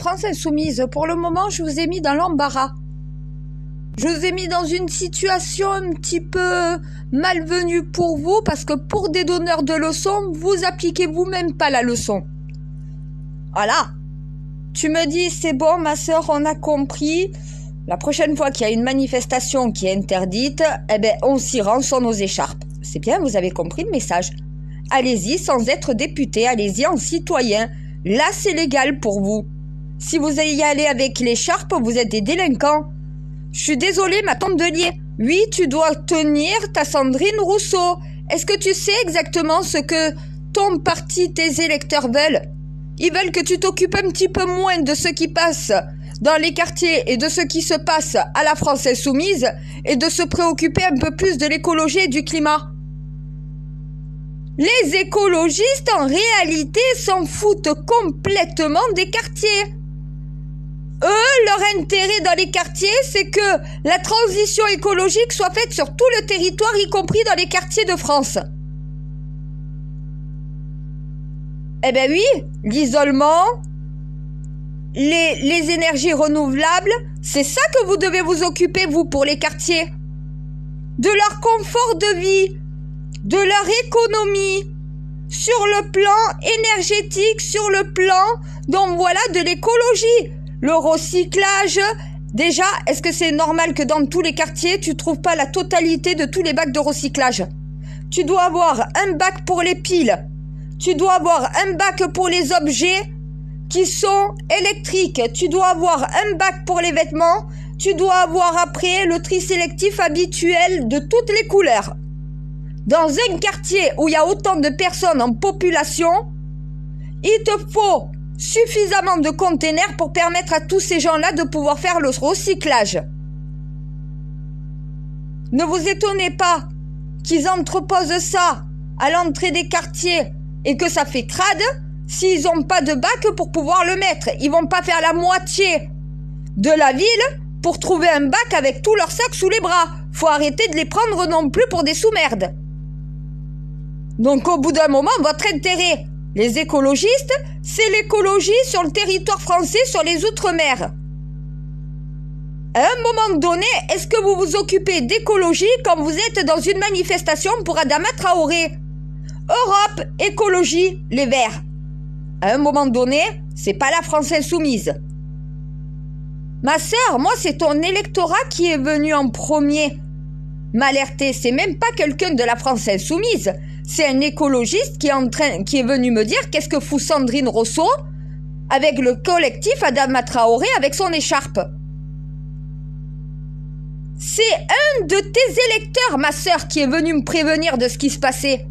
France Insoumise, pour le moment, je vous ai mis dans l'embarras. Je vous ai mis dans une situation un petit peu malvenue pour vous, parce que pour des donneurs de leçons, vous appliquez vous-même pas la leçon. Voilà. Tu me dis, c'est bon, ma sœur, on a compris. La prochaine fois qu'il y a une manifestation qui est interdite, eh ben, on s'y rend sur nos écharpes. C'est bien, vous avez compris le message. Allez-y sans être député, allez-y en citoyen. Là, c'est légal pour vous. Si vous y allez avec l'écharpe, vous êtes des délinquants. Je suis désolée, ma tante Delier. Oui, tu dois tenir ta Sandrine Rousseau. Est-ce que tu sais exactement ce que ton parti, tes électeurs veulent? Ils veulent que tu t'occupes un petit peu moins de ce qui passe dans les quartiers et de ce qui se passe à la France Insoumise et de se préoccuper un peu plus de l'écologie et du climat. Les écologistes, en réalité, s'en foutent complètement des quartiers. Eux, leur intérêt dans les quartiers, c'est que la transition écologique soit faite sur tout le territoire, y compris dans les quartiers de France. Eh ben oui, l'isolement, les énergies renouvelables, c'est ça que vous devez vous occuper, vous, pour les quartiers. De leur confort de vie, de leur économie, sur le plan énergétique, sur le plan, donc voilà, de l'écologie. Le recyclage, déjà, est-ce que c'est normal que dans tous les quartiers, tu trouves pas la totalité de tous les bacs de recyclage? Tu dois avoir un bac pour les piles. Tu dois avoir un bac pour les objets qui sont électriques. Tu dois avoir un bac pour les vêtements. Tu dois avoir après le tri sélectif habituel de toutes les couleurs. Dans un quartier où il y a autant de personnes en population, il te faut suffisamment de containers pour permettre à tous ces gens-là de pouvoir faire le recyclage. Ne vous étonnez pas qu'ils entreposent ça à l'entrée des quartiers et que ça fait crade s'ils n'ont pas de bac pour pouvoir le mettre. Ils vont pas faire la moitié de la ville pour trouver un bac avec tous leurs sacs sous les bras. Faut arrêter de les prendre non plus pour des sous-merdes. Donc au bout d'un moment, votre intérêt, les écologistes, c'est l'écologie sur le territoire français, sur les Outre-mer. À un moment donné, est-ce que vous vous occupez d'écologie quand vous êtes dans une manifestation pour Adama Traoré? Europe, écologie, les Verts. À un moment donné, c'est pas la France Insoumise. Ma sœur, moi, c'est ton électorat qui est venu en premier m'alerter. C'est même pas quelqu'un de la France Insoumise. C'est un écologiste qui est venu me dire qu'est-ce que fout Sandrine Rousseau avec le collectif Adama Traoré avec son écharpe. C'est un de tes électeurs, ma sœur, qui est venu me prévenir de ce qui se passait.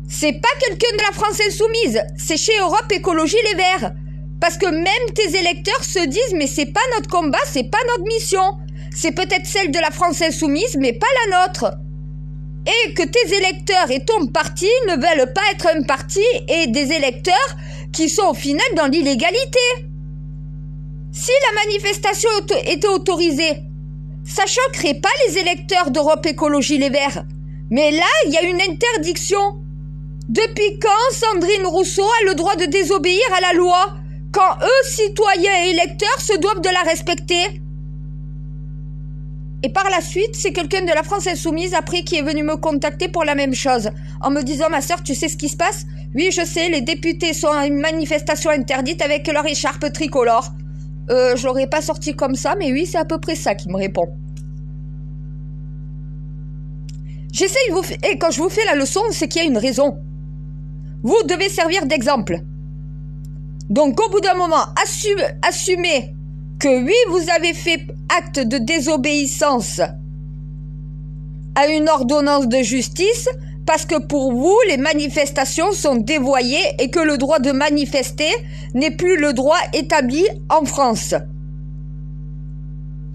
C'est pas quelqu'un de la France Insoumise, c'est chez Europe Écologie Les Verts. Parce que même tes électeurs se disent mais c'est pas notre combat, c'est pas notre mission. C'est peut-être celle de la France Insoumise, mais pas la nôtre. Et que tes électeurs et ton parti ne veulent pas être un parti et des électeurs qui sont au final dans l'illégalité. Si la manifestation était autorisée, ça choquerait pas les électeurs d'Europe Écologie Les Verts. Mais là, il y a une interdiction. Depuis quand Sandrine Rousseau a le droit de désobéir à la loi, quand eux, citoyens et électeurs, se doivent de la respecter? Et par la suite, c'est quelqu'un de la France Insoumise après qui est venu me contacter pour la même chose, en me disant « Ma sœur, tu sais ce qui se passe? Oui, je sais, les députés sont à une manifestation interdite avec leur écharpe tricolore. » Je l'aurais pas sorti comme ça, mais oui, c'est à peu près ça qu'il me répond. J'essaye de vous... Et quand je vous fais la leçon, c'est qu'il y a une raison. Vous devez servir d'exemple. Donc, au bout d'un moment, assumez que oui, vous avez fait acte de désobéissance à une ordonnance de justice parce que pour vous, les manifestations sont dévoyées et que le droit de manifester n'est plus le droit établi en France.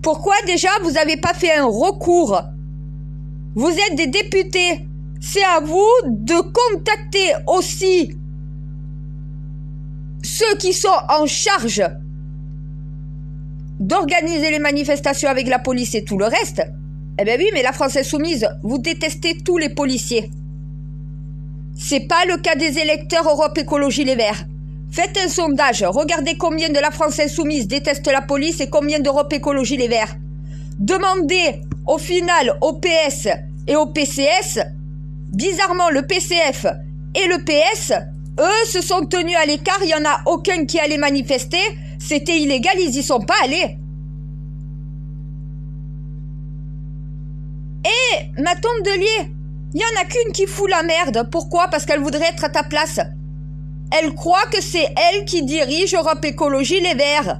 Pourquoi déjà vous n'avez pas fait un recours? Vous êtes des députés. C'est à vous de contacter aussi ceux qui sont en charge d'organiser les manifestations avec la police et tout le reste. Eh bien oui, mais la France Insoumise, vous détestez tous les policiers. C'est pas le cas des électeurs Europe Écologie Les Verts. Faites un sondage, regardez combien de la France Insoumise déteste la police et combien d'Europe Écologie Les Verts. Demandez au final au PS et au PCS, bizarrement le PCF et le PS, eux se sont tenus à l'écart, il n'y en a aucun qui allait manifester, c'était illégal, ils y sont pas allés. Et ma tombe de lier, il n'y en a qu'une qui fout la merde. Pourquoi? Parce qu'elle voudrait être à ta place. Elle croit que c'est elle qui dirige Europe Écologie Les Verts.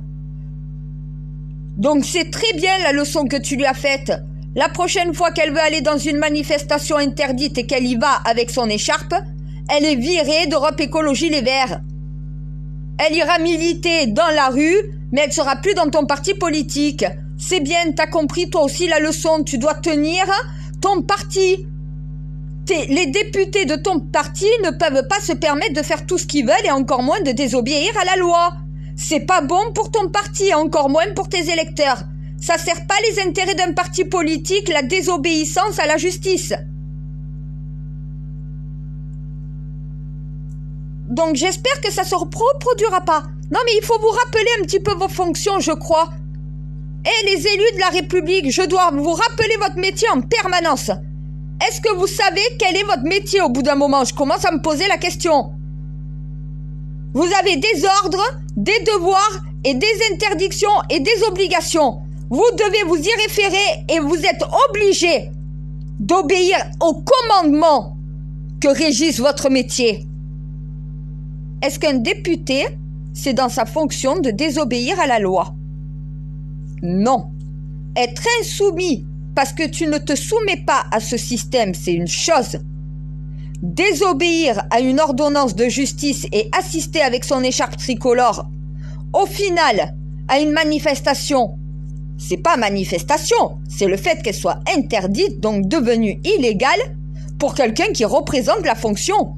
Donc c'est très bien la leçon que tu lui as faite. La prochaine fois qu'elle veut aller dans une manifestation interdite et qu'elle y va avec son écharpe, elle est virée d'Europe Écologie Les Verts. Elle ira militer dans la rue, mais elle sera plus dans ton parti politique. C'est bien, t'as compris toi aussi la leçon. Tu dois tenir ton parti. Les députés de ton parti ne peuvent pas se permettre de faire tout ce qu'ils veulent et encore moins de désobéir à la loi. C'est pas bon pour ton parti, encore moins pour tes électeurs. Ça sert pas les intérêts d'un parti politique, la désobéissance à la justice. Donc j'espère que ça se reproduira pas. Non mais il faut vous rappeler un petit peu vos fonctions, je crois. Et les élus de la République, je dois vous rappeler votre métier en permanence. Est-ce que vous savez quel est votre métier au bout d'un moment? Je commence à me poser la question. Vous avez des ordres, des devoirs et des interdictions et des obligations. Vous devez vous y référer et vous êtes obligé d'obéir aux commandements que régissent votre métier. Est-ce qu'un député, c'est dans sa fonction de désobéir à la loi? Non. Être insoumis parce que tu ne te soumets pas à ce système, c'est une chose. Désobéir à une ordonnance de justice et assister avec son écharpe tricolore, au final, à une manifestation, c'est pas manifestation, c'est le fait qu'elle soit interdite, donc devenue illégale, pour quelqu'un qui représente la fonction.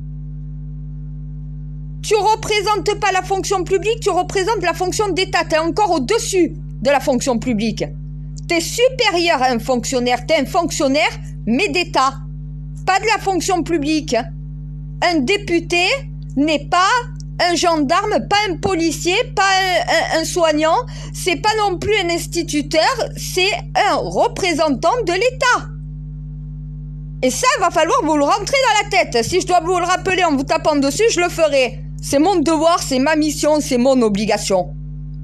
Tu représentes pas la fonction publique, tu représentes la fonction d'État, t'es encore au-dessus de la fonction publique. T'es supérieur à un fonctionnaire, t'es un fonctionnaire, mais d'État, pas de la fonction publique. Un député n'est pas un gendarme, pas un policier, pas un soignant, c'est pas non plus un instituteur, c'est un représentant de l'État. Et ça, il va falloir vous le rentrer dans la tête. Si je dois vous le rappeler en vous tapant dessus, je le ferai. C'est mon devoir, c'est ma mission, c'est mon obligation.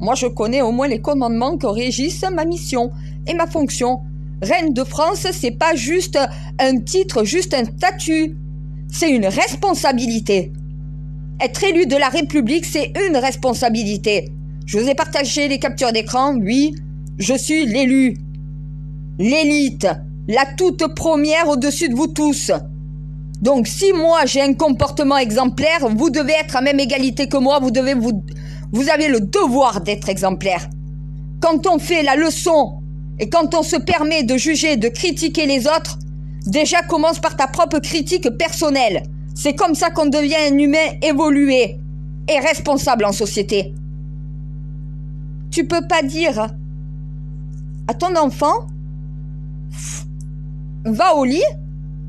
Moi, je connais au moins les commandements que régissent ma mission et ma fonction. Reine de France, c'est pas juste un titre, juste un statut. C'est une responsabilité. Être élu de la République, c'est une responsabilité. Je vous ai partagé les captures d'écran, oui, je suis l'élu. L'élite, la toute première au-dessus de vous tous. Donc si moi j'ai un comportement exemplaire, vous devez être à même égalité que moi, vous avez le devoir d'être exemplaire. Quand on fait la leçon et quand on se permet de juger, de critiquer les autres, déjà commence par ta propre critique personnelle. C'est comme ça qu'on devient un humain évolué et responsable en société. Tu peux pas dire à ton enfant, va au lit,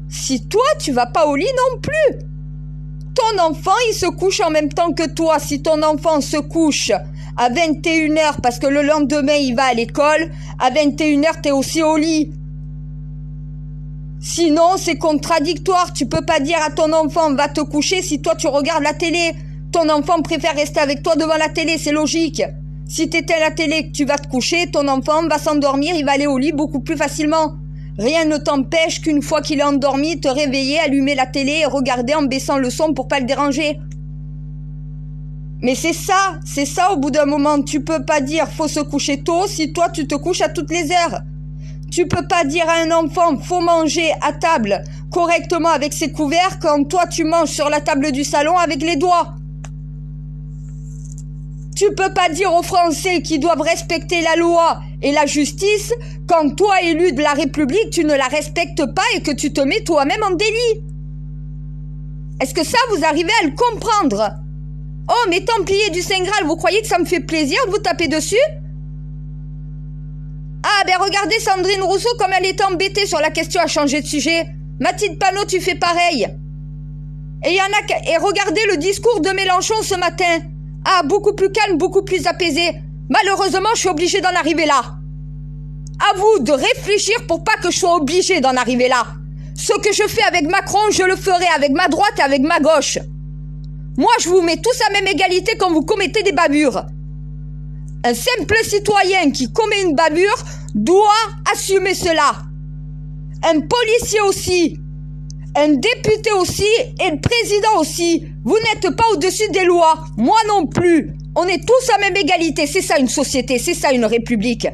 si toi tu vas pas au lit non plus. Ton enfant il se couche en même temps que toi. Si ton enfant se couche à 21h parce que le lendemain il va à l'école, à 21h t'es aussi au lit. Sinon c'est contradictoire. Tu peux pas dire à ton enfant va te coucher si toi tu regardes la télé. Ton enfant préfère rester avec toi devant la télé, c'est logique. Si t'éteins la télé et que tu vas te coucher, ton enfant va s'endormir, il va aller au lit beaucoup plus facilement. Rien ne t'empêche qu'une fois qu'il est endormi, te réveiller, allumer la télé et regarder en baissant le son pour pas le déranger. Mais c'est ça au bout d'un moment. Tu peux pas dire faut se coucher tôt si toi tu te couches à toutes les heures. Tu peux pas dire à un enfant faut manger à table correctement avec ses couverts quand toi tu manges sur la table du salon avec les doigts. Tu peux pas dire aux Français qu'ils doivent respecter la loi et la justice quand toi, élu de la République, tu ne la respectes pas et que tu te mets toi-même en délit. Est-ce que ça, vous arrivez à le comprendre? Oh, mais Templiers du Saint Graal, vous croyez que ça me fait plaisir de vous taper dessus? Ah, ben regardez Sandrine Rousseau comme elle était embêtée sur la question à changer de sujet. Mathilde Panot, tu fais pareil. Et regardez le discours de Mélenchon ce matin. Ah, beaucoup plus calme, beaucoup plus apaisé. Malheureusement, je suis obligée d'en arriver là. À vous de réfléchir pour pas que je sois obligée d'en arriver là. Ce que je fais avec Macron, je le ferai avec ma droite et avec ma gauche. Moi, je vous mets tous à même égalité quand vous commettez des bavures. Un simple citoyen qui commet une bavure doit assumer cela. Un policier aussi, un député aussi et le président aussi. Vous n'êtes pas au-dessus des lois, moi non plus. On est tous à même égalité, c'est ça une société, c'est ça une république.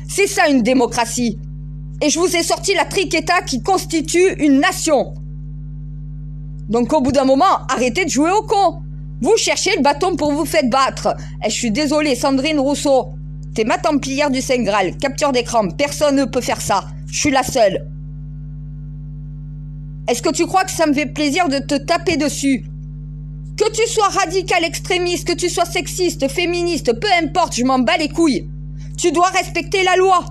C'est ça une démocratie. Et je vous ai sorti la triqueta qui constitue une nation. Donc au bout d'un moment, arrêtez de jouer au con. Vous cherchez le bâton pour vous faire battre. Et je suis désolée, Sandrine Rousseau. T'es ma templière du Saint Graal. Capture d'écran. Personne ne peut faire ça. Je suis la seule. Est-ce que tu crois que ça me fait plaisir de te taper dessus? Que tu sois radical, extrémiste, que tu sois sexiste, féministe, peu importe, je m'en bats les couilles. Tu dois respecter la loi.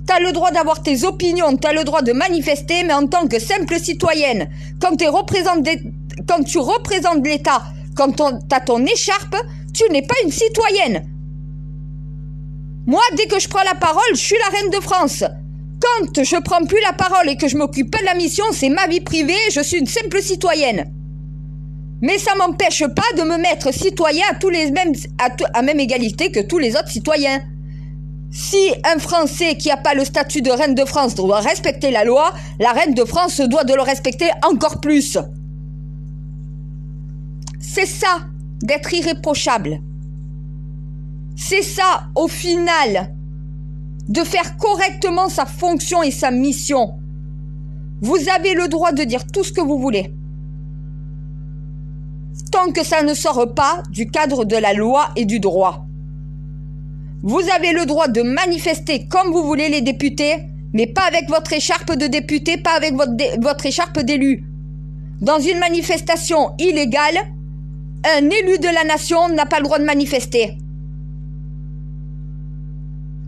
T'as le droit d'avoir tes opinions, t'as le droit de manifester, mais en tant que simple citoyenne, quand tu représentes l'État, quand t'as ton écharpe, tu n'es pas une citoyenne. Moi, dès que je prends la parole, je suis la reine de France. Quand je prends plus la parole et que je m'occupe pas de la mission, c'est ma vie privée, je suis une simple citoyenne. Mais ça m'empêche pas de me mettre citoyen à même égalité que tous les autres citoyens. Si un Français qui n'a pas le statut de reine de France doit respecter la loi, la reine de France doit de le respecter encore plus. C'est ça, d'être irréprochable. C'est ça, au final, de faire correctement sa fonction et sa mission. Vous avez le droit de dire tout ce que vous voulez. Tant que ça ne sort pas du cadre de la loi et du droit. Vous avez le droit de manifester comme vous voulez les députés, mais pas avec votre écharpe de député, pas avec votre écharpe d'élu. Dans une manifestation illégale, un élu de la nation n'a pas le droit de manifester.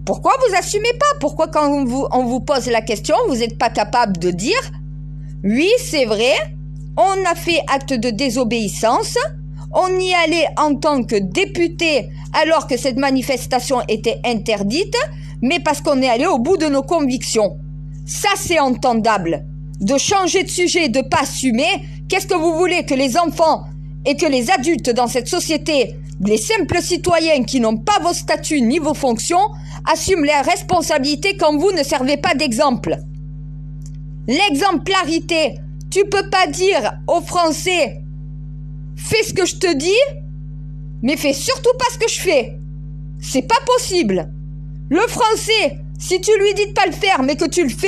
Pourquoi vous assumez pas? Pourquoi quand on vous pose la question, vous n'êtes pas capable de dire « Oui, c'est vrai, on a fait acte de désobéissance, on y allait en tant que député alors que cette manifestation était interdite, mais parce qu'on est allé au bout de nos convictions. » Ça, c'est entendable. De changer de sujet, de pas assumer, qu'est-ce que vous voulez que les enfants et que les adultes dans cette société, les simples citoyens qui n'ont pas vos statuts ni vos fonctions, assument leurs responsabilités quand vous ne servez pas d'exemple. L'exemplarité, tu peux pas dire aux Français « Fais ce que je te dis, mais fais surtout pas ce que je fais. » C'est pas possible. Le Français, si tu lui dis de pas le faire, mais que tu le fais,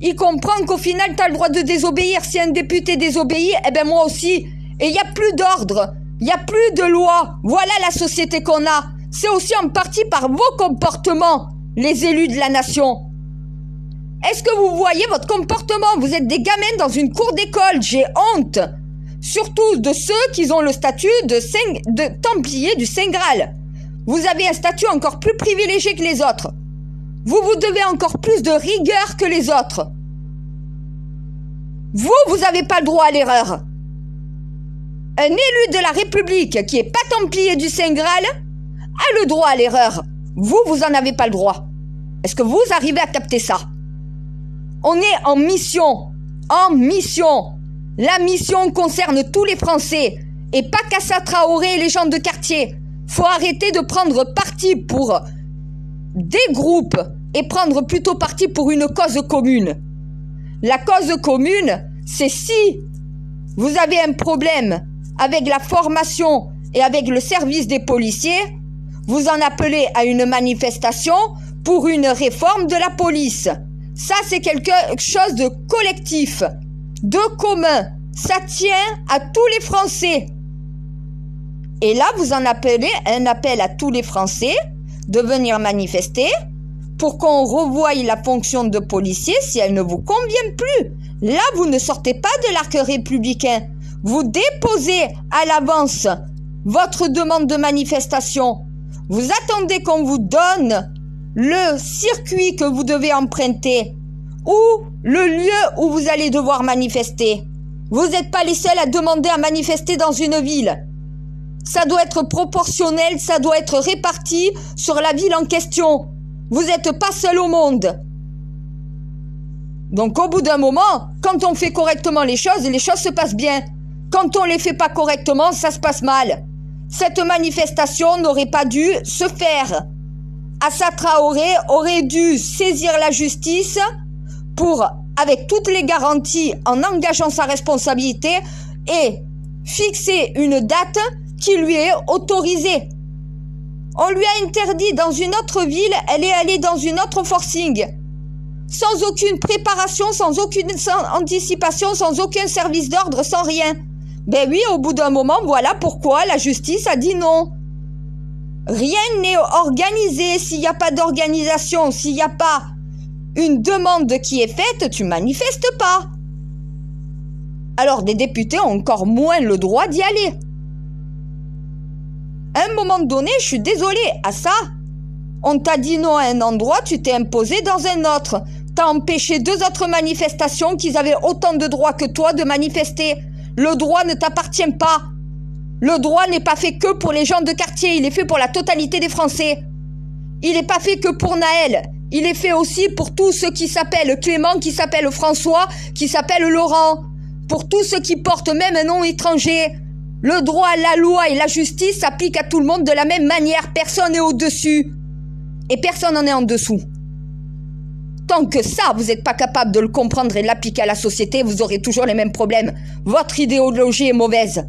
il comprend qu'au final, tu as le droit de désobéir. Si un député désobéit, eh ben moi aussi. Et il n'y a plus d'ordre, il n'y a plus de loi. Voilà la société qu'on a. C'est aussi en partie par vos comportements, les élus de la nation. Est-ce que vous voyez votre comportement? Vous êtes des gamins dans une cour d'école, j'ai honte. Surtout de ceux qui ont le statut de Templier du Saint Graal. Vous avez un statut encore plus privilégié que les autres. Vous devez encore plus de rigueur que les autres. Vous n'avez pas le droit à l'erreur. Un élu de la République qui n'est pas Templier du Saint Graal a le droit à l'erreur. Vous n'en avez pas le droit. Est-ce que vous arrivez à capter ça? On est en mission. En mission. La mission concerne tous les Français. Et pas Kassa Traoré et les gens de quartier. Faut arrêter de prendre parti pour des groupes et prendre plutôt parti pour une cause commune. La cause commune, c'est si vous avez un problème avec la formation et avec le service des policiers, vous en appelez à une manifestation pour une réforme de la police. Ça, c'est quelque chose de collectif, de commun. Ça tient à tous les Français. Et là, vous en appelez un appel à tous les Français de venir manifester pour qu'on revoie la fonction de policier si elle ne vous convient plus. Là, vous ne sortez pas de l'arc républicain. Vous déposez à l'avance votre demande de manifestation. Vous attendez qu'on vous donne le circuit que vous devez emprunter ou le lieu où vous allez devoir manifester. Vous n'êtes pas les seuls à demander à manifester dans une ville. Ça doit être proportionnel, ça doit être réparti sur la ville en question. Vous n'êtes pas seul au monde. Donc au bout d'un moment, quand on fait correctement les choses se passent bien. Quand on les fait pas correctement, ça se passe mal. Cette manifestation n'aurait pas dû se faire. Assa Traoré aurait dû saisir la justice pour, avec toutes les garanties, en engageant sa responsabilité, et fixer une date qui lui est autorisée. On lui a interdit dans une autre ville, elle est allée dans une autre forcing. Sans aucune préparation, sans aucune anticipation, sans aucun service d'ordre, sans rien. Ben oui, au bout d'un moment, voilà pourquoi la justice a dit non. Rien n'est organisé. S'il n'y a pas d'organisation, s'il n'y a pas une demande qui est faite, tu manifestes pas. Alors des députés ont encore moins le droit d'y aller. À un moment donné, je suis désolée, à ça, on t'a dit non à un endroit, tu t'es imposé dans un autre. T'as empêché 2 autres manifestations qui avaient autant de droits que toi de manifester. Le droit ne t'appartient pas. Le droit n'est pas fait que pour les gens de quartier, il est fait pour la totalité des Français. Il n'est pas fait que pour Naël, il est fait aussi pour tous ceux qui s'appellent Clément, qui s'appellent François, qui s'appellent Laurent. Pour tous ceux qui portent même un nom étranger. Le droit, la loi et la justice s'appliquent à tout le monde de la même manière. Personne n'est au-dessus. Et personne n'en est en dessous. Tant que ça, vous n'êtes pas capable de le comprendre et de l'appliquer à la société, vous aurez toujours les mêmes problèmes. Votre idéologie est mauvaise.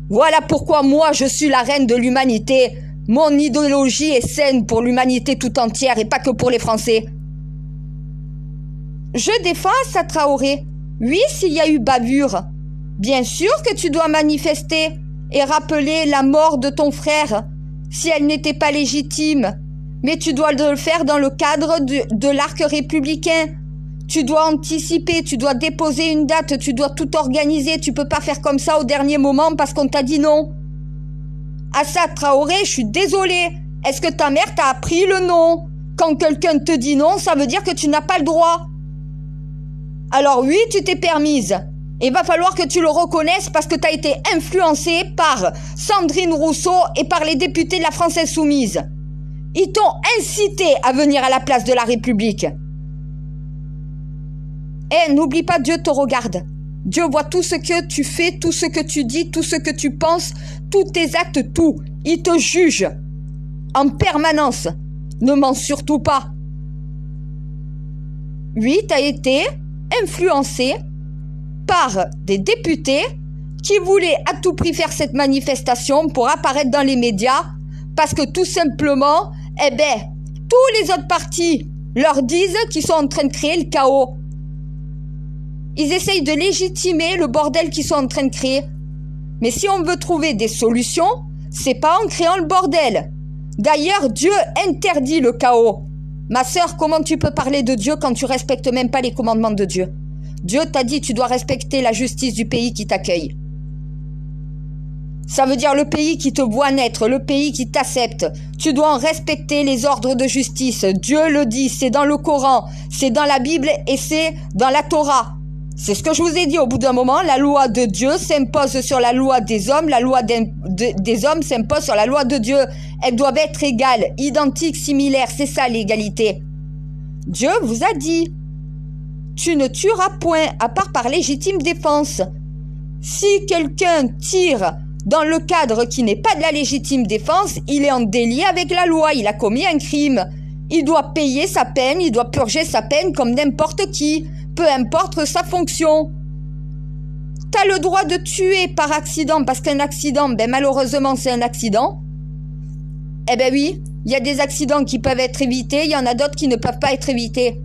Voilà pourquoi moi, je suis la reine de l'humanité. Mon idéologie est saine pour l'humanité tout entière et pas que pour les Français. Je défends Assa Traoré. Oui, s'il y a eu bavure. Bien sûr que tu dois manifester et rappeler la mort de ton frère si elle n'était pas légitime. Mais tu dois le faire dans le cadre de l'arc républicain. Tu dois anticiper, tu dois déposer une date, tu dois tout organiser. Tu peux pas faire comme ça au dernier moment parce qu'on t'a dit non. Assa Traoré, je suis désolée. Est-ce que ta mère t'a appris le non? Quand quelqu'un te dit non, ça veut dire que tu n'as pas le droit. Alors oui, tu t'es permise. Il va falloir que tu le reconnaisses parce que tu as été influencée par Sandrine Rousseau et par les députés de la France Insoumise. Ils t'ont incité à venir à la place de la République. Eh, n'oublie pas, Dieu te regarde. Dieu voit tout ce que tu fais, tout ce que tu dis, tout ce que tu penses, tous tes actes, tout. Il te juge en permanence. Ne mens surtout pas. Oui, tu as été influencé par des députés qui voulaient à tout prix faire cette manifestation pour apparaître dans les médias parce que tout simplement, eh ben, tous les autres partis leur disent qu'ils sont en train de créer le chaos. Ils essayent de légitimer le bordel qu'ils sont en train de créer. Mais si on veut trouver des solutions, c'est pas en créant le bordel. D'ailleurs, Dieu interdit le chaos. Ma sœur, comment tu peux parler de Dieu quand tu respectes même pas les commandements de Dieu? Dieu t'a dit tu dois respecter la justice du pays qui t'accueille. Ça veut dire le pays qui te voit naître, le pays qui t'accepte. Tu dois en respecter les ordres de justice. Dieu le dit, c'est dans le Coran, c'est dans la Bible et c'est dans la Torah. C'est ce que je vous ai dit au bout d'un moment. La loi de Dieu s'impose sur la loi des hommes. La loi des hommes s'impose sur la loi de Dieu. Elles doivent être égales, identiques, similaires. C'est ça l'égalité. Dieu vous a dit, tu ne tueras point à part par légitime défense. Si quelqu'un tire dans le cadre qui n'est pas de la légitime défense, il est en délit avec la loi. Il a commis un crime. Il doit payer sa peine, il doit purger sa peine comme n'importe qui. Peu importe sa fonction. T'as le droit de tuer par accident, parce qu'un accident, ben malheureusement c'est un accident. Eh ben oui, il y a des accidents qui peuvent être évités, il y en a d'autres qui ne peuvent pas être évités.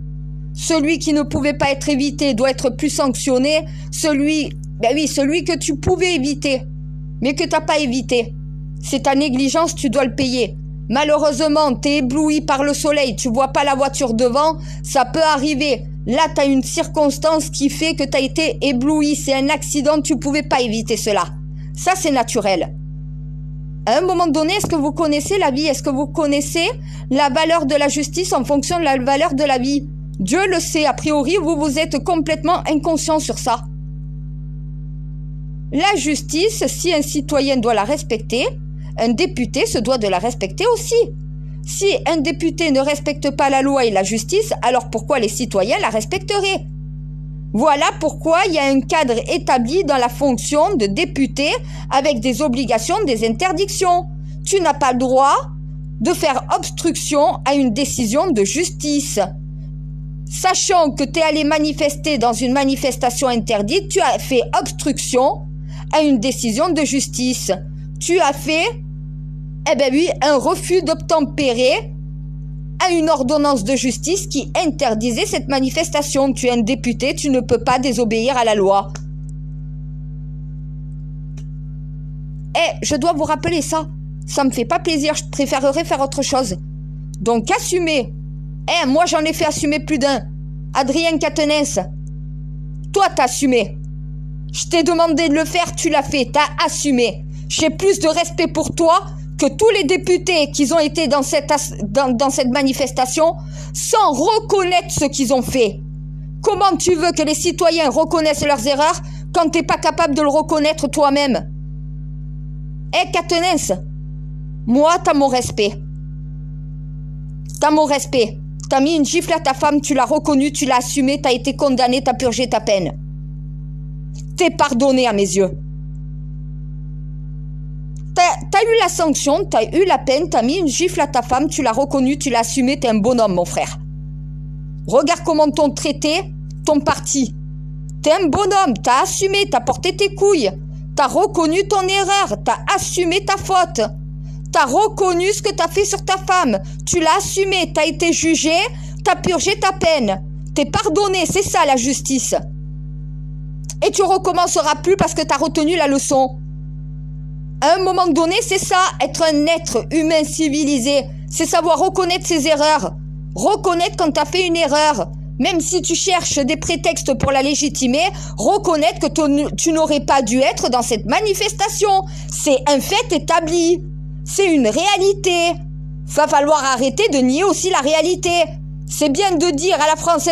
Celui qui ne pouvait pas être évité doit être plus sanctionné. Celui que tu pouvais éviter, mais que t'as pas évité. C'est ta négligence, tu dois le payer. Malheureusement, t'es ébloui par le soleil, tu vois pas la voiture devant, ça peut arriver. Là, tu as une circonstance qui fait que tu as été ébloui. C'est un accident, tu ne pouvais pas éviter cela. Ça, c'est naturel. À un moment donné, est-ce que vous connaissez la vie? Est-ce que vous connaissez la valeur de la justice en fonction de la valeur de la vie? Dieu le sait. A priori, vous êtes complètement inconscient sur ça. La justice, si un citoyen doit la respecter, un député se doit de la respecter aussi. Si un député ne respecte pas la loi et la justice, alors pourquoi les citoyens la respecteraient? Voilà pourquoi il y a un cadre établi dans la fonction de député avec des obligations, des interdictions. Tu n'as pas le droit de faire obstruction à une décision de justice. Sachant que tu es allé manifester dans une manifestation interdite, tu as fait obstruction à une décision de justice. Tu as fait, un refus d'obtempérer à une ordonnance de justice qui interdisait cette manifestation. Tu es un député, tu ne peux pas désobéir à la loi. Je dois vous rappeler ça. Ça me fait pas plaisir, je préférerais faire autre chose. Donc assumez. Moi j'en ai fait assumer plus d'un. Adrien Quatennens, toi t'as assumé. Je t'ai demandé de le faire, tu l'as fait, t'as assumé. J'ai plus de respect pour toi que tous les députés qui ont été dans cette manifestation sans reconnaître ce qu'ils ont fait. Comment tu veux que les citoyens reconnaissent leurs erreurs quand t'es pas capable de le reconnaître toi-même? Quatennens, moi t'as mon respect. T'as mon respect. T'as mis une gifle à ta femme, tu l'as reconnue, tu l'as assumé, t'as été condamné, t'as purgé ta peine. T'es pardonné à mes yeux. T'as eu la sanction, t'as eu la peine, t'as mis une gifle à ta femme, tu l'as reconnue, tu l'as assumé, t'es un bonhomme, mon frère. Regarde comment t'ont traité ton parti. T'es un bonhomme, t'as assumé, t'as porté tes couilles, t'as reconnu ton erreur, t'as assumé ta faute. T'as reconnu ce que t'as fait sur ta femme. Tu l'as assumé, t'as été jugé, t'as purgé ta peine. T'es pardonné, c'est ça la justice. Et tu recommenceras plus parce que t'as retenu la leçon. À un moment donné, c'est ça, être un être humain civilisé. C'est savoir reconnaître ses erreurs. Reconnaître quand t'as fait une erreur. Même si tu cherches des prétextes pour la légitimer, reconnaître que tu n'aurais pas dû être dans cette manifestation. C'est un fait établi. C'est une réalité. Va falloir arrêter de nier aussi la réalité. C'est bien de dire à la France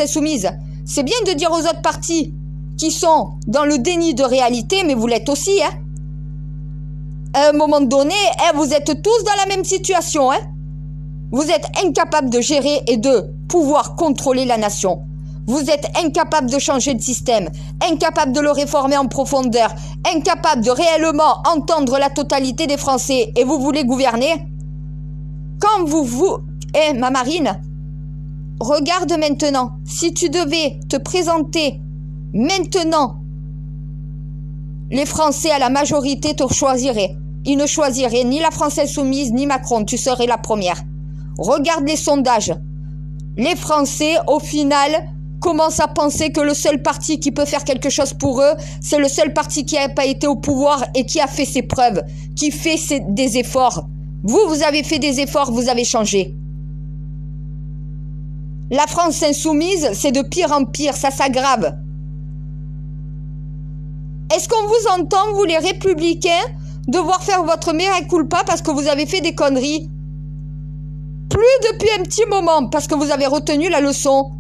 insoumise, c'est bien de dire aux autres partis qui sont dans le déni de réalité, mais vous l'êtes aussi, hein. À un moment donné, vous êtes tous dans la même situation, hein. Vous êtes incapables de gérer et de pouvoir contrôler la nation. Vous êtes incapable de changer le système, incapable de le réformer en profondeur, incapable de réellement entendre la totalité des Français et vous voulez gouverner? Quand ma Marine, regarde maintenant, si tu devais te présenter maintenant, les Français à la majorité te choisiraient. Ils ne choisiraient ni la France insoumise ni Macron, tu serais la première. Regarde les sondages. Les Français, au final, commencent à penser que le seul parti qui peut faire quelque chose pour eux, c'est le seul parti qui n'a pas été au pouvoir et qui a fait ses preuves, qui fait des efforts. Vous avez fait des efforts, vous avez changé. La France insoumise, c'est de pire en pire, ça s'aggrave. Est-ce qu'on vous entend, vous les républicains, devoir faire votre mea culpa parce que vous avez fait des conneries? Plus depuis un petit moment, parce que vous avez retenu la leçon.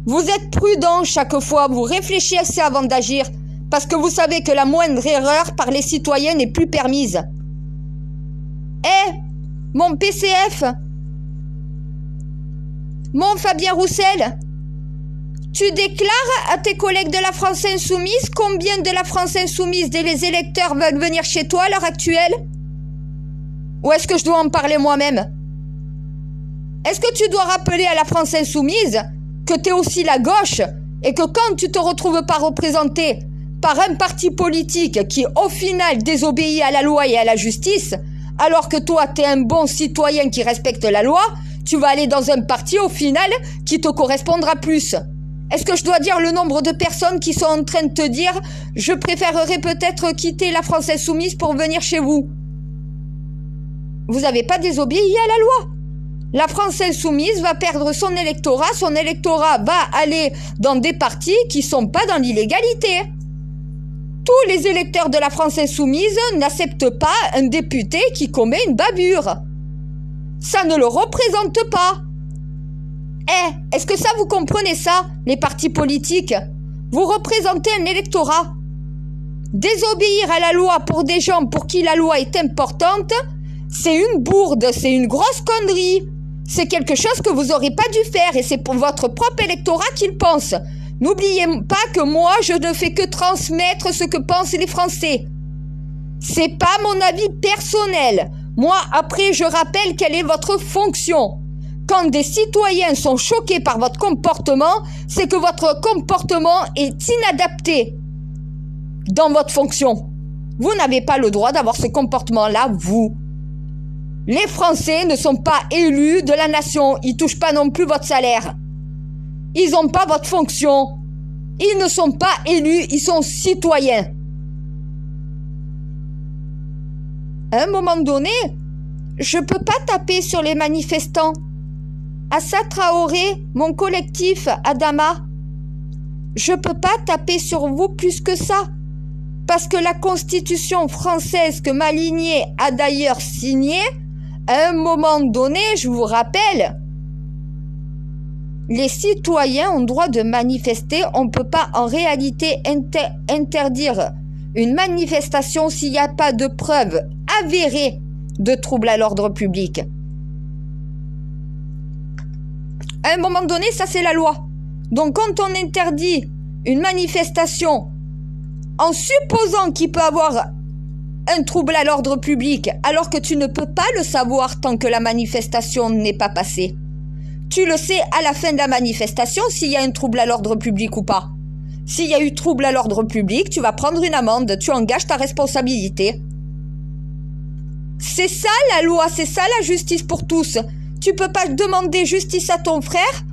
Vous êtes prudent chaque fois, vous réfléchissez avant d'agir, parce que vous savez que la moindre erreur par les citoyens n'est plus permise. Mon PCF, mon Fabien Roussel, tu déclares à tes collègues de la France insoumise combien de la France insoumise des électeurs veulent venir chez toi à l'heure actuelle? Ou est-ce que je dois en parler moi-même? Est-ce que tu dois rappeler à la France insoumise que tu es aussi la gauche et que quand tu te retrouves pas représenté par un parti politique qui au final désobéit à la loi et à la justice, alors que toi tu es un bon citoyen qui respecte la loi, tu vas aller dans un parti au final qui te correspondra plus? Est-ce que je dois dire le nombre de personnes qui sont en train de te dire « Je préférerais peut-être quitter la France insoumise pour venir chez vous ». Vous n'avez pas désobéi à la loi. La France insoumise va perdre son électorat va aller dans des partis qui sont pas dans l'illégalité. Tous les électeurs de la France insoumise n'acceptent pas un député qui commet une bavure. Ça ne le représente pas. Est-ce que ça, vous comprenez ça, les partis politiques? Vous représentez un électorat. Désobéir à la loi pour des gens pour qui la loi est importante, c'est une bourde, c'est une grosse connerie. C'est quelque chose que vous n'aurez pas dû faire et c'est pour votre propre électorat qu'il pense. N'oubliez pas que moi, je ne fais que transmettre ce que pensent les Français. C'est pas mon avis personnel. Moi, après, je rappelle quelle est votre fonction. Quand des citoyens sont choqués par votre comportement, c'est que votre comportement est inadapté dans votre fonction. Vous n'avez pas le droit d'avoir ce comportement-là, vous. Les Français ne sont pas élus de la nation. Ils touchent pas non plus votre salaire. Ils n'ont pas votre fonction. Ils ne sont pas élus, ils sont citoyens. À un moment donné, je peux pas taper sur les manifestants. Assa Traoré, mon collectif, Adama, je peux pas taper sur vous plus que ça. Parce que la Constitution française que Maligné a d'ailleurs signée, à un moment donné, je vous rappelle, les citoyens ont droit de manifester. On ne peut pas en réalité interdire une manifestation s'il n'y a pas de preuves avérées de troubles à l'ordre public. À un moment donné, ça c'est la loi. Donc quand on interdit une manifestation en supposant qu'il peut avoir un trouble à l'ordre public, alors que tu ne peux pas le savoir tant que la manifestation n'est pas passée. Tu le sais à la fin de la manifestation s'il y a un trouble à l'ordre public ou pas. S'il y a eu trouble à l'ordre public, tu vas prendre une amende, tu engages ta responsabilité. C'est ça la loi, c'est ça la justice pour tous. Tu peux pas demander justice à ton frère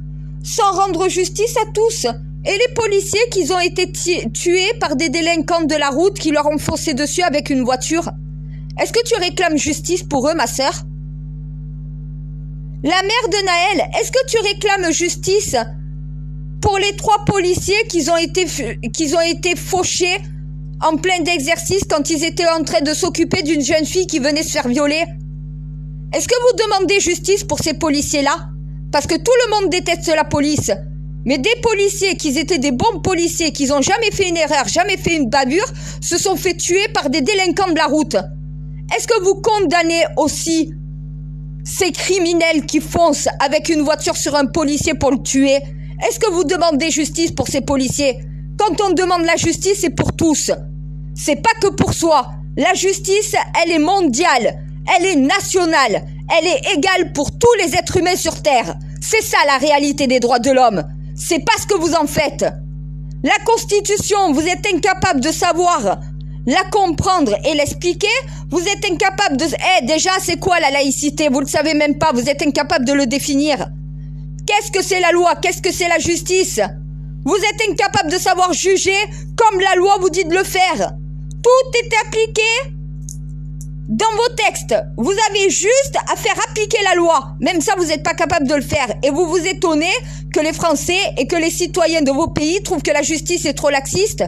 sans rendre justice à tous. Et les policiers qui ont été tués par des délinquants de la route qui leur ont foncé dessus avec une voiture. Est-ce que tu réclames justice pour eux, ma sœur? La mère de Naël, est-ce que tu réclames justice pour les 3 policiers qui ont été fauchés en plein d'exercice quand ils étaient en train de s'occuper d'une jeune fille qui venait se faire violer? Est-ce que vous demandez justice pour ces policiers-là? Parce que tout le monde déteste la police. Mais des policiers qui étaient des bons policiers, qui n'ont jamais fait une erreur, jamais fait une bavure, se sont fait tuer par des délinquants de la route. Est-ce que vous condamnez aussi ces criminels qui foncent avec une voiture sur un policier pour le tuer? Est-ce que vous demandez justice pour ces policiers? Quand on demande la justice, c'est pour tous. C'est pas que pour soi. La justice, elle est mondiale. Elle est nationale. Elle est égale pour tous les êtres humains sur Terre. C'est ça la réalité des droits de l'homme. C'est pas ce que vous en faites. La Constitution, vous êtes incapable de savoir la comprendre et l'expliquer. Vous êtes incapable de... déjà, c'est quoi la laïcité? Vous le savez même pas. Vous êtes incapable de le définir. Qu'est-ce que c'est la loi? Qu'est-ce que c'est la justice? Vous êtes incapable de savoir juger comme la loi vous dit de le faire. Tout est appliqué dans vos textes. Vous avez juste à faire appliquer la loi. Même ça, vous n'êtes pas capable de le faire. Et vous vous étonnez que les Français et que les citoyens de vos pays trouvent que la justice est trop laxiste,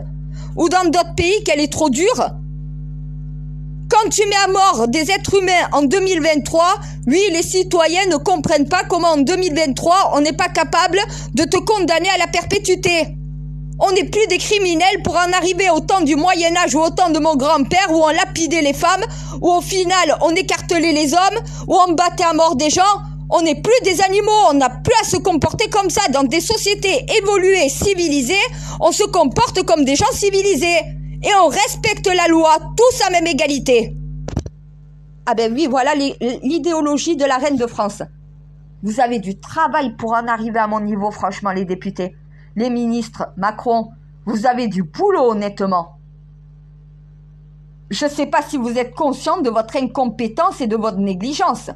ou dans d'autres pays qu'elle est trop dure. Quand tu mets à mort des êtres humains en 2023, oui, les citoyens ne comprennent pas comment en 2023, on n'est pas capable de te condamner à la perpétuité. On n'est plus des criminels pour en arriver au temps du Moyen-Âge ou au temps de mon grand-père où on lapidait les femmes, où au final on écartelait les hommes, où on battait à mort des gens. On n'est plus des animaux, on n'a plus à se comporter comme ça. Dans des sociétés évoluées, civilisées, on se comporte comme des gens civilisés. Et on respecte la loi, tous à même égalité. Ah ben oui, voilà l'idéologie de la reine de France. Vous avez du travail pour en arriver à mon niveau, franchement, les députés. Les ministres, Macron, vous avez du boulot, honnêtement. Je ne sais pas si vous êtes conscient de votre incompétence et de votre négligence.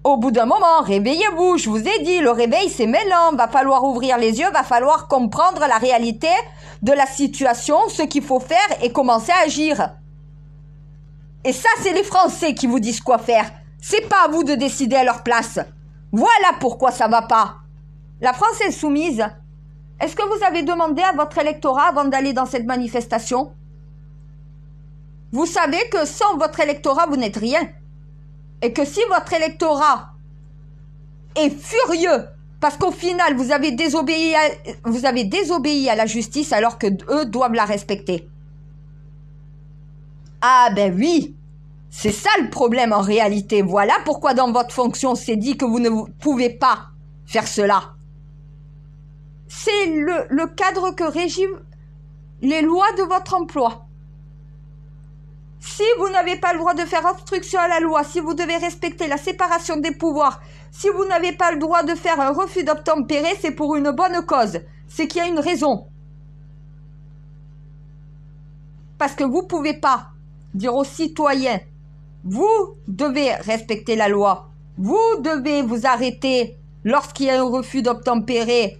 Au bout d'un moment, réveillez-vous, je vous ai dit, le réveil c'est maintenant, va falloir ouvrir les yeux, va falloir comprendre la réalité de la situation, ce qu'il faut faire et commencer à agir. Et ça, c'est les Français qui vous disent quoi faire. C'est pas à vous de décider à leur place. Voilà pourquoi ça va pas. La France insoumise, est-ce que vous avez demandé à votre électorat avant d'aller dans cette manifestation? Vous savez que sans votre électorat, vous n'êtes rien. Et que si votre électorat est furieux Parce qu'au final, vous avez désobéi à la justice alors que eux doivent la respecter. Ah ben oui, c'est ça le problème en réalité. Voilà pourquoi dans votre fonction, c'est dit que vous ne pouvez pas faire cela. C'est le cadre que régissent les lois de votre emploi. Si vous n'avez pas le droit de faire obstruction à la loi, si vous devez respecter la séparation des pouvoirs, si vous n'avez pas le droit de faire un refus d'obtempérer, c'est pour une bonne cause. C'est qu'il y a une raison. Parce que vous ne pouvez pas dire aux citoyens, vous devez respecter la loi, vous devez vous arrêter lorsqu'il y a un refus d'obtempérer.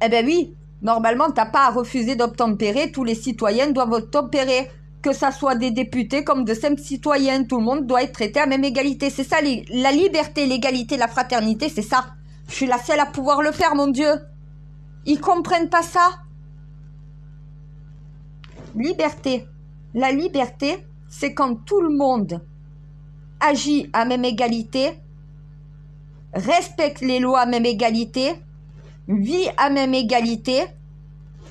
Eh bien oui, normalement, tu n'as pas à refuser d'obtempérer, tous les citoyens doivent obtempérer. Que ça soit des députés comme de simples citoyens, tout le monde doit être traité à même égalité. C'est ça, la liberté, l'égalité, la fraternité, c'est ça. Je suis la seule à pouvoir le faire, mon Dieu. Ils comprennent pas ça. Liberté. La liberté, c'est quand tout le monde agit à même égalité, respecte les lois à même égalité, vit à même égalité.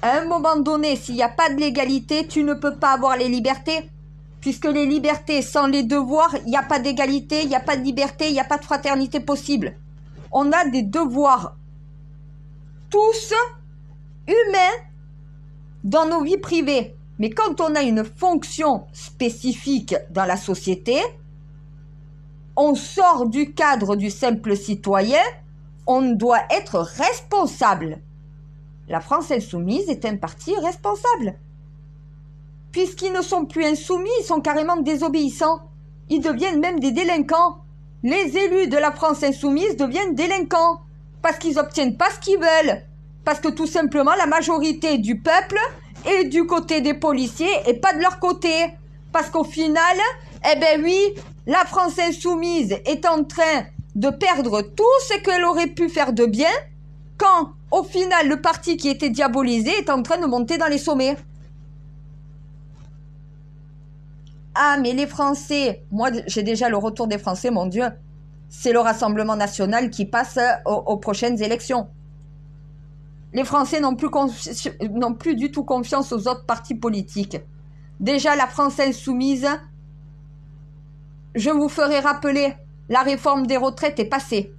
À un moment donné, s'il n'y a pas de l'égalité, tu ne peux pas avoir les libertés. Puisque les libertés, sans les devoirs, il n'y a pas d'égalité, il n'y a pas de liberté, il n'y a pas de fraternité possible. On a des devoirs, tous humains, dans nos vies privées. Mais quand on a une fonction spécifique dans la société, on sort du cadre du simple citoyen, on doit être responsable. La France insoumise est un parti responsable. Puisqu'ils ne sont plus insoumis, ils sont carrément désobéissants. Ils deviennent même des délinquants. Les élus de la France insoumise deviennent délinquants. Parce qu'ils n'obtiennent pas ce qu'ils veulent. Parce que tout simplement, la majorité du peuple est du côté des policiers et pas de leur côté. Parce qu'au final, eh ben oui, la France insoumise est en train de perdre tout ce qu'elle aurait pu faire de bien quand, au final, le parti qui était diabolisé est en train de monter dans les sommets. Ah, mais les Français, moi j'ai déjà le retour des Français, mon Dieu. C'est le Rassemblement national qui passe aux prochaines élections. Les Français n'ont plus du tout confiance aux autres partis politiques. Déjà, la France insoumise, je vous ferai rappeler, la réforme des retraites est passée.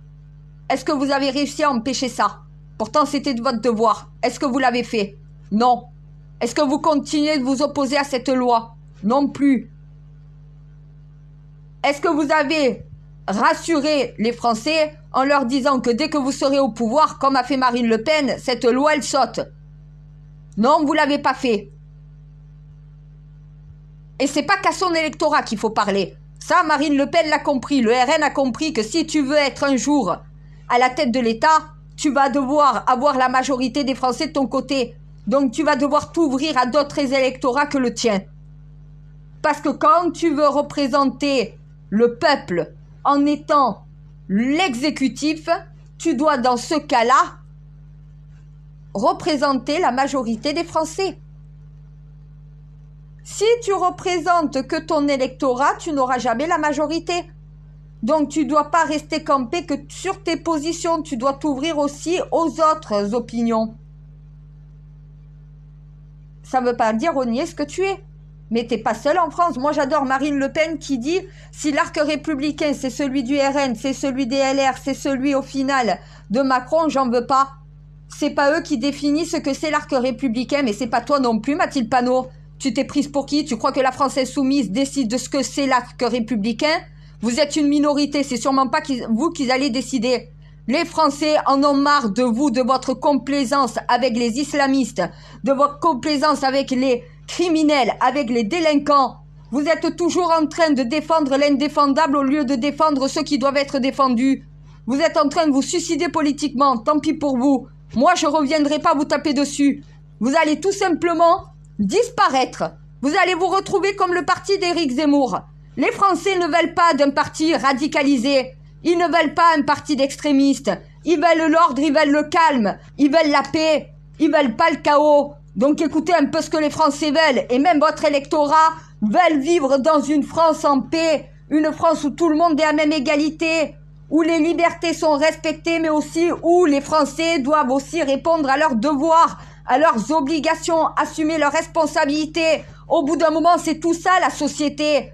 Est-ce que vous avez réussi à empêcher ça? Pourtant, c'était de votre devoir. Est-ce que vous l'avez fait? Non. Est-ce que vous continuez de vous opposer à cette loi? Non plus. Est-ce que vous avez rassuré les Français en leur disant que dès que vous serez au pouvoir, comme a fait Marine Le Pen, cette loi, elle saute? Non, vous l'avez pas fait. Et c'est pas qu'à son électorat qu'il faut parler. Ça, Marine Le Pen l'a compris. Le RN a compris que si tu veux être un jour à la tête de l'État, tu vas devoir avoir la majorité des Français de ton côté. Donc tu vas devoir t'ouvrir à d'autres électorats que le tien. Parce que quand tu veux représenter le peuple en étant l'exécutif, tu dois dans ce cas-là représenter la majorité des Français. Si tu représentes que ton électorat, tu n'auras jamais la majorité. Donc tu ne dois pas rester campé que sur tes positions, tu dois t'ouvrir aussi aux autres opinions. Ça ne veut pas dire renier ce que tu es. Mais tu n'es pas seul en France. Moi j'adore Marine Le Pen qui dit si l'arc républicain c'est celui du RN, c'est celui des LR, c'est celui au final de Macron, j'en veux pas. C'est pas eux qui définissent ce que c'est l'arc républicain, mais c'est pas toi non plus Mathilde Panot. Tu t'es prise pour qui? Tu crois que la France insoumise décide de ce que c'est l'arc républicain? Vous êtes une minorité, c'est sûrement pas vous qui allez décider. Les Français en ont marre de vous, de votre complaisance avec les islamistes, de votre complaisance avec les criminels, avec les délinquants. Vous êtes toujours en train de défendre l'indéfendable au lieu de défendre ceux qui doivent être défendus. Vous êtes en train de vous suicider politiquement, tant pis pour vous. Moi, je reviendrai pas vous taper dessus. Vous allez tout simplement disparaître. Vous allez vous retrouver comme le parti d'Éric Zemmour. Les Français ne veulent pas d'un parti radicalisé. Ils ne veulent pas un parti d'extrémistes. Ils veulent l'ordre, ils veulent le calme. Ils veulent la paix. Ils veulent pas le chaos. Donc écoutez un peu ce que les Français veulent. Et même votre électorat veulent vivre dans une France en paix. Une France où tout le monde est à même égalité. où les libertés sont respectées, mais aussi où les Français doivent aussi répondre à leurs devoirs, à leurs obligations, assumer leurs responsabilités. Au bout d'un moment, c'est tout ça la société.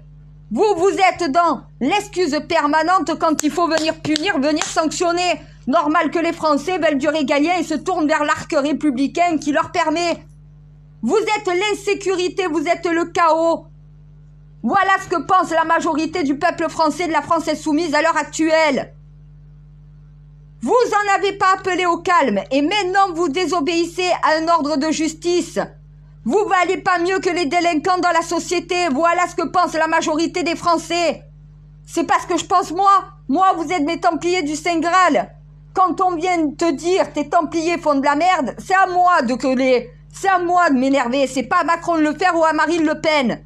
Vous êtes dans l'excuse permanente quand il faut venir punir, venir sanctionner. Normal que les Français veulent du régalien et se tournent vers l'arc républicain qui leur permet. Vous êtes l'insécurité, vous êtes le chaos. Voilà ce que pense la majorité du peuple français de la France insoumise à l'heure actuelle. Vous en avez pas appelé au calme et maintenant vous désobéissez à un ordre de justice. Vous valez pas mieux que les délinquants dans la société. Voilà ce que pense la majorité des Français. C'est pas ce que je pense moi. Moi, vous êtes mes Templiers du Saint Graal. Quand on vient te dire tes Templiers font de la merde, c'est à moi de gueuler. C'est à moi de m'énerver. C'est pas à Macron de le faire ou à Marine Le Pen.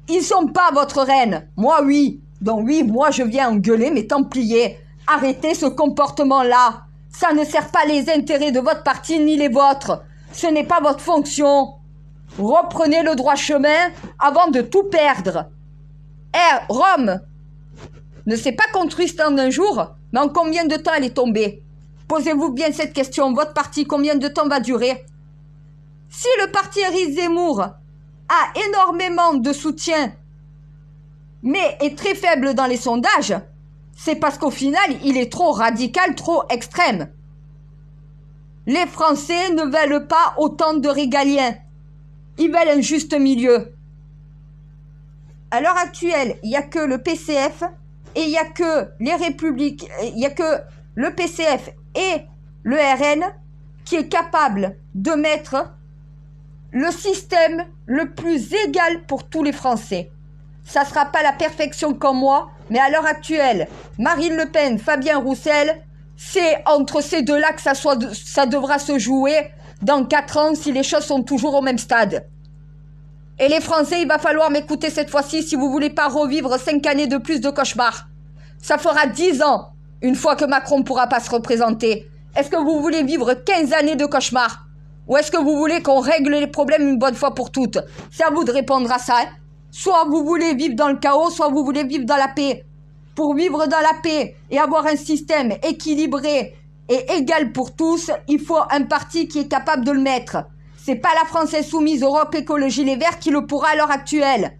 Ils sont pas votre reine. Moi, oui. Donc oui, moi, je viens gueuler mes Templiers. Arrêtez ce comportement-là. Ça ne sert pas les intérêts de votre parti ni les vôtres. Ce n'est pas votre fonction. Reprenez le droit chemin avant de tout perdre. Rome ne s'est pas construite en un jour, mais en combien de temps elle est tombée? Posez-vous bien cette question. Votre parti, combien de temps va durer? Si le parti Éric Zemmour a énormément de soutien, mais est très faible dans les sondages, c'est parce qu'au final, il est trop radical, trop extrême. Les Français ne veulent pas autant de régaliens. Ils veulent un juste milieu. À l'heure actuelle, il n'y a que le PCF et il n'y a que les Républiques, il n'y a que le PCF et le RN qui est capable de mettre le système le plus égal pour tous les Français. Ça ne sera pas la perfection comme moi, mais à l'heure actuelle, Marine Le Pen, Fabien Roussel, c'est entre ces deux-là que ça devra se jouer dans 4 ans si les choses sont toujours au même stade. Et les Français, il va falloir m'écouter cette fois-ci si vous voulez pas revivre 5 années de plus de cauchemar. Ça fera 10 ans, une fois que Macron pourra pas se représenter. Est-ce que vous voulez vivre 15 années de cauchemar? Ou est-ce que vous voulez qu'on règle les problèmes une bonne fois pour toutes? C'est à vous de répondre à ça. Hein. Soit vous voulez vivre dans le chaos, soit vous voulez vivre dans la paix. Pour vivre dans la paix et avoir un système équilibré et égal pour tous, il faut un parti qui est capable de le mettre. C'est pas la France insoumise, Europe Écologie Les Verts qui le pourra à l'heure actuelle.